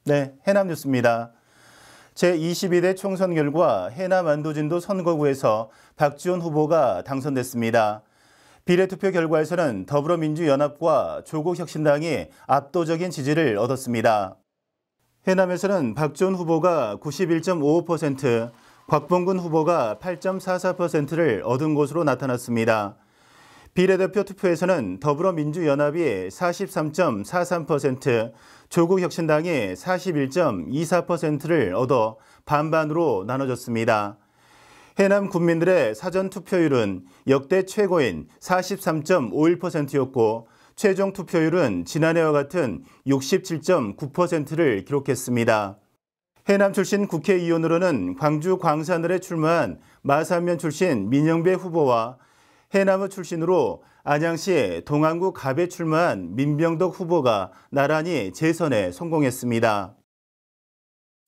네, 해남 뉴스입니다. 제22대 총선 결과 해남 안도진도 선거구에서 박지원 후보가 당선됐습니다. 비례투표 결과에서는 더불어민주연합과 조국혁신당이 압도적인 지지를 얻었습니다. 해남에서는 박지원 후보가 91.55%, 곽봉근 후보가 8.44%를 얻은 것으로 나타났습니다. 비례대표 투표에서는 더불어민주연합이 43.43%, 조국혁신당이 41.24%를 얻어 반반으로 나눠졌습니다. 해남 군민들의 사전 투표율은 역대 최고인 43.51%였고 최종 투표율은 지난해와 같은 67.9%를 기록했습니다. 해남 출신 국회의원으로는 광주 광산을에 출마한 마산면 출신 민영배 후보와 해남의 출신으로 안양시 동안구 갑에 출마한 민병덕 후보가 나란히 재선에 성공했습니다.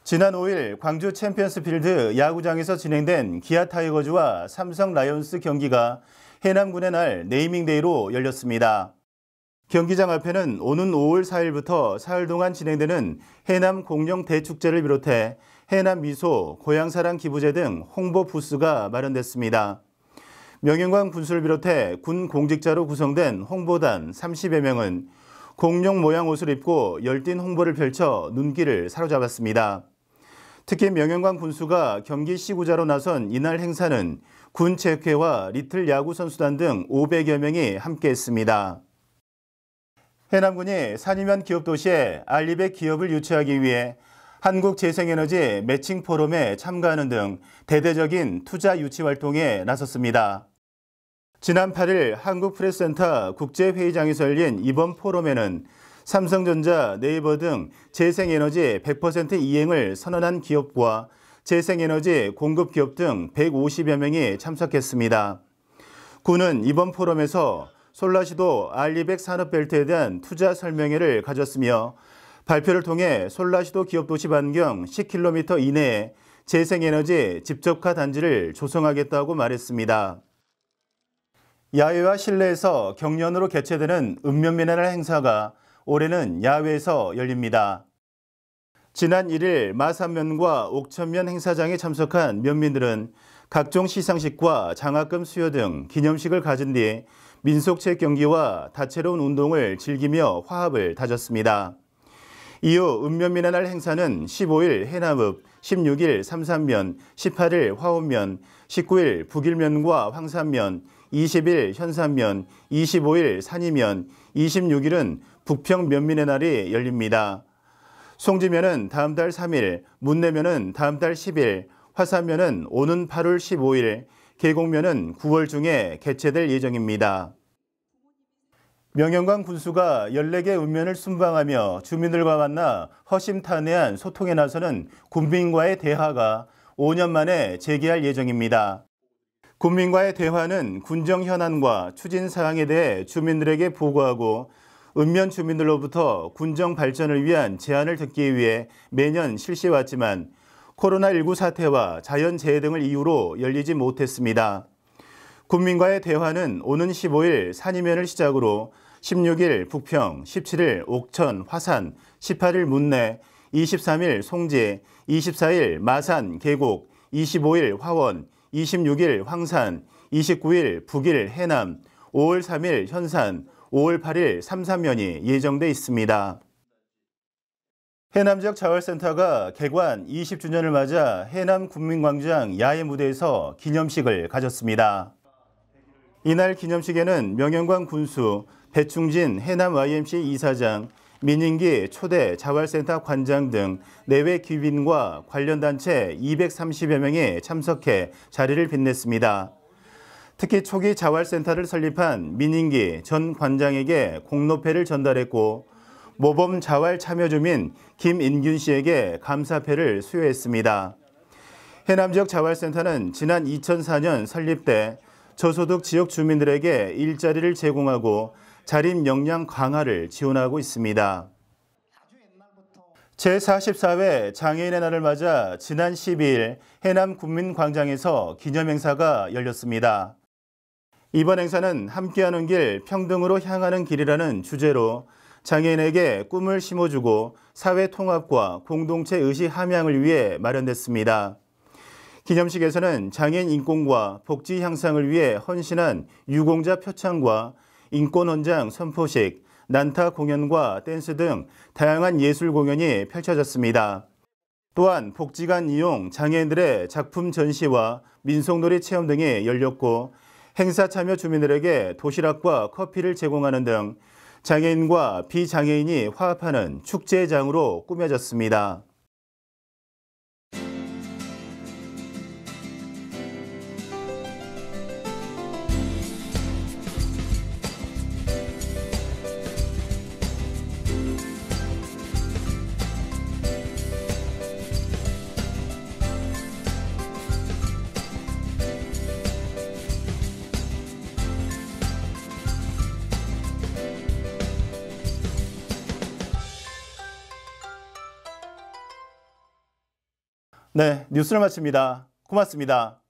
지난 5일 광주 챔피언스필드 야구장에서 진행된 기아 타이거즈와 삼성 라이온스 경기가 해남군의 날 네이밍데이로 열렸습니다. 경기장 앞에는 오는 5월 4일부터 사흘 동안 진행되는 해남 공룡 대축제를 비롯해 해남 미소, 고향사랑 기부제 등 홍보 부스가 마련됐습니다. 명예관 군수를 비롯해 군 공직자로 구성된 홍보단 30여 명은 공룡 모양 옷을 입고 열띤 홍보를 펼쳐 눈길을 사로잡았습니다. 특히 명예관 군수가 경기 시구자로 나선 이날 행사는 군체육회와 리틀 야구선수단 등 500여 명이 함께했습니다. 해남군이 산이면 기업도시에 알리백 기업을 유치하기 위해 한국재생에너지 매칭 포럼에 참가하는 등 대대적인 투자 유치 활동에 나섰습니다. 지난 8일 한국프레스센터 국제회의장에서 열린 이번 포럼에는 삼성전자, 네이버 등 재생에너지 100% 이행을 선언한 기업과 재생에너지 공급기업 등 150여 명이 참석했습니다. 군은 이번 포럼에서 솔라시도 알리백 산업벨트에 대한 투자 설명회를 가졌으며 발표를 통해 솔라시도 기업도시 반경 10km 이내에 재생에너지 집적화 단지를 조성하겠다고 말했습니다. 야외와 실내에서 경연으로 개최되는 읍면미나랄 행사가 올해는 야외에서 열립니다. 지난 1일 마산면과 옥천면 행사장에 참석한 면민들은 각종 시상식과 장학금 수여 등 기념식을 가진 뒤 민속체육 경기와 다채로운 운동을 즐기며 화합을 다졌습니다. 이후 읍면미나랄 행사는 15일 해남읍, 16일 삼산면, 18일 화원면, 19일 북일면과 황산면, 20일 현산면, 25일 산이면, 26일은 북평 면민의 날이 열립니다. 송지면은 다음 달 3일, 문내면은 다음 달 10일, 화산면은 오는 8월 15일, 계곡면은 9월 중에 개최될 예정입니다. 명예관 군수가 14개 읍면을 순방하며 주민들과 만나 허심탄회한 소통에 나서는 군민과의 대화가 5년 만에 재개할 예정입니다. 군민과의 대화는 군정 현안과 추진 사항에 대해 주민들에게 보고하고 읍면 주민들로부터 군정 발전을 위한 제안을 듣기 위해 매년 실시해왔지만 코로나19 사태와 자연재해 등을 이유로 열리지 못했습니다. 군민과의 대화는 오는 15일 산이면을 시작으로 16일 북평, 17일 옥천, 화산, 18일 문내, 23일 송지, 24일 마산, 계곡, 25일 화원, 26일 황산, 29일 북일 해남, 5월 3일 현산, 5월 8일 삼산면이 예정돼 있습니다. 해남 지역 자활센터가 개관 20주년을 맞아 해남 국민광장 야외 무대에서 기념식을 가졌습니다. 이날 기념식에는 명예관 군수, 배충진 해남 YMC 이사장, 민인기 초대 자활센터 관장 등 내외 귀빈과 관련 단체 230여 명이 참석해 자리를 빛냈습니다. 특히 초기 자활센터를 설립한 민인기 전 관장에게 공로패를 전달했고 모범 자활 참여 주민 김인균 씨에게 감사패를 수여했습니다. 해남 지역 자활센터는 지난 2004년 설립 때 저소득 지역 주민들에게 일자리를 제공하고 자립 역량 강화를 지원하고 있습니다. 제44회 장애인의 날을 맞아 지난 12일 해남 국민광장에서 기념행사가 열렸습니다. 이번 행사는 함께하는 길, 평등으로 향하는 길이라는 주제로 장애인에게 꿈을 심어주고 사회 통합과 공동체 의식 함양을 위해 마련됐습니다. 기념식에서는 장애인 인권과 복지 향상을 위해 헌신한 유공자 표창과 인권헌장 선포식, 난타 공연과 댄스 등 다양한 예술 공연이 펼쳐졌습니다. 또한 복지관 이용 장애인들의 작품 전시와 민속놀이 체험 등이 열렸고 행사 참여 주민들에게 도시락과 커피를 제공하는 등 장애인과 비장애인이 화합하는 축제장으로 꾸며졌습니다. 네, 뉴스를 마칩니다. 고맙습니다.